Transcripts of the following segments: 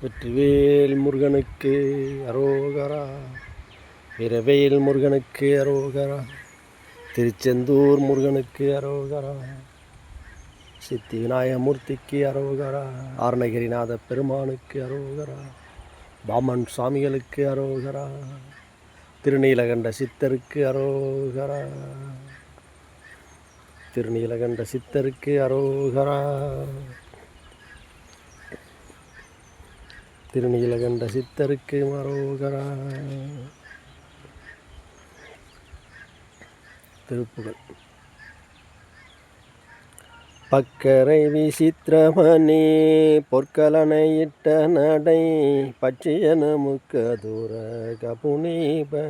வெற்றிவேல் முருகனுக்கு அரோகரா. வீரவேல் முருகனுக்கு அரோகரா. திருச்செந்தூர் முருகனுக்கு அரோகரா. சித்தி விநாயகமூர்த்திக்கு அரோகரா. ஆர்ணகிரிநாத பெருமானுக்கு அரோகரா. பாமன் சுவாமிகளுக்கு அரோகரா. திருநீலகண்ட சித்தருக்கு அரோகரா. திருநீலகண்ட சித்தருக்கு அரோகரா. திருநீலகண்ட சித்தருக்கு அரோகரா. திருப்புகழ். பக்கரை விசித்திரமணி பொற்கலனையிட்ட நடை பச்சையனு முக்கதூர கபுனீப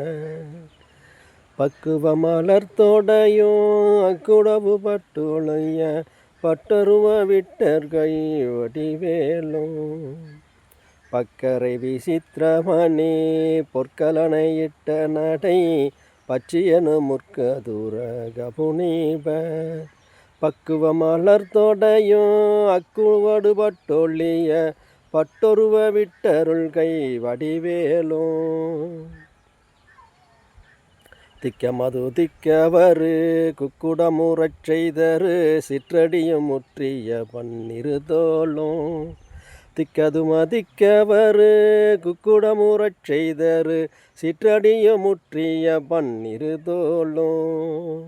பக்குவ மலர்த்தோடையும் அக்குடவு பட்டுளைய பட்டருவ விட்டர்கை வடிவேலும் பக்கரை விசித்திரமணி பொற்கலனையிட்ட நடை பச்சையனு முற்கதூர கபுனீப பக்குவ மலர்த்தோடையும் அக்குவடு பட்டொழிய பட்டொருவ விட்டருள் கை வடிவேலும் திக்கமது திக்கவரு குக்குடமுறச் செய்தரு சிற்றடியும் முற்றிய பன்னிருதோளும் திக்கதுமதிக்கவரு குக்குடமுறச் செய்தரு சிற்றடியும் முற்றிய பன்னிருதோளும்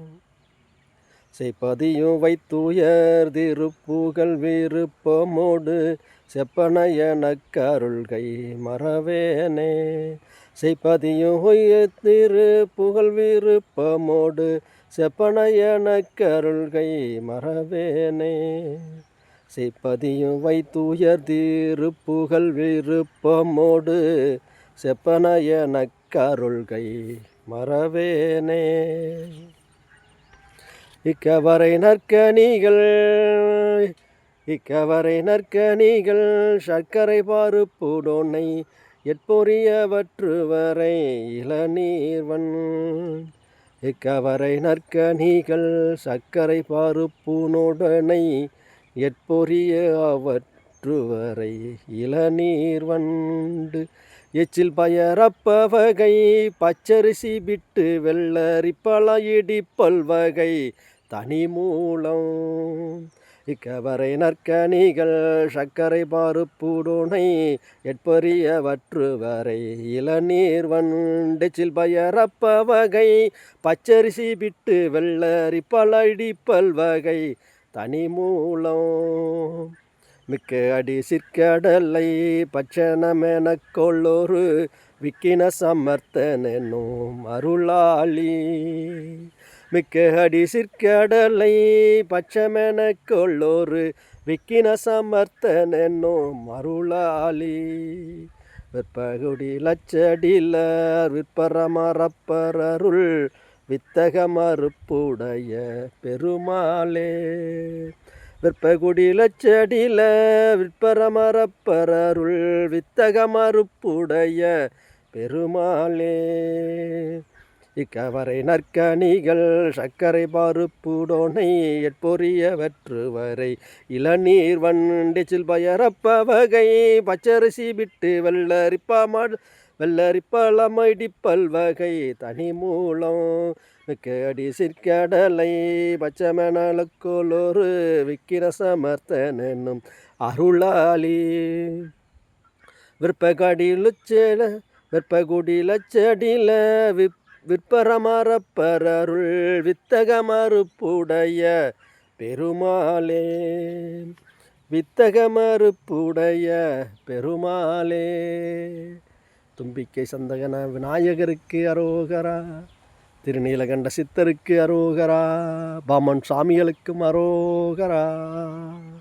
செய்ப்பதியும் வைத்துயர் திருப்புகழ் விருப்பமோடு செப்பனையனக் கருள்கை மறவேனே செய்ப்பதியும் திருப்புகழ் விருப்பமோடு செப்பனையனக் கருள்கை மறவேனே செய்ப்பதியும் வைத்துயர் திருப்புகழ் விருப்பமோடு செப்பனையனக் கருள்கை மறவேனே இக்கவரை நற்கனிகள் சர்க்கரை பாருப்புடோனை எட்பொரியவற்றுவரை இளநீர்வன் இக்கவரை நற்கனிகள் சர்க்கரை பாருப்புனோடனை எட்பொரிய அவற்றுவரை இளநீர்வண்டு எச்சில் பயரப்பவகை பச்சரிசி விட்டு வெள்ளரிப்பழ இடிப்பல்வகை தனி மூலம் இக்கவரை நற்கனிகள் சர்க்கரை பாருப்புடோனை எட்பொரியவற்றுவரை இளநீர் வண்டெச்சில் பயரப்பவகை பச்சரிசி விட்டு வெள்ளரிப்பழ இடிப்பல்வகை தனி மூலம் மிக்க அடி சிற்கடலை பச்சனமெனக் கொள்ளொரு விக்கின சமர்த்தனும் அருளாளி மிக்க அடி சிற்கடலை பச்சமெனக் கொள்ளொரு விக்கின சமர்த்தனும் அருளாளி விற்பகுடி லச்சடிலர் விற்பரமரப்பரருள் வித்தக மறுப்புடைய பெருமாளே விற்பகுடி லச்சடில விற்பரமரப்பரருள் வித்தக மறுப்புடைய பெருமாளே இக்கவரை நற்கனிகள் சர்க்கரை பாருப்புடோனை எட்பொரியவற்றுவரை இளநீர் வண்டெச்சில் பயரப்பவகை பச்சரிசி விட்டு வெள்ளரிப்பழமடிப்பல்வகை தனி மூலம் மிக்க அடி சிற்கடலை பச்சமெனக்கொலொரு விக்கிர சமர்த்தனும் அருளாளி விற்பகுடி லச்சடில விற்பரமரப்பரருள் வித்தக மறுப்புடைய பெருமாளே வித்தக மறுப்புடைய பெருமாளே தும்பிக்கை சந்தகன விநாயகருக்கு அரோகரா. திருநீலகண்ட சித்தருக்கு அரோகரா. பாமன் சுவாமிகளுக்கும் அரோகரா.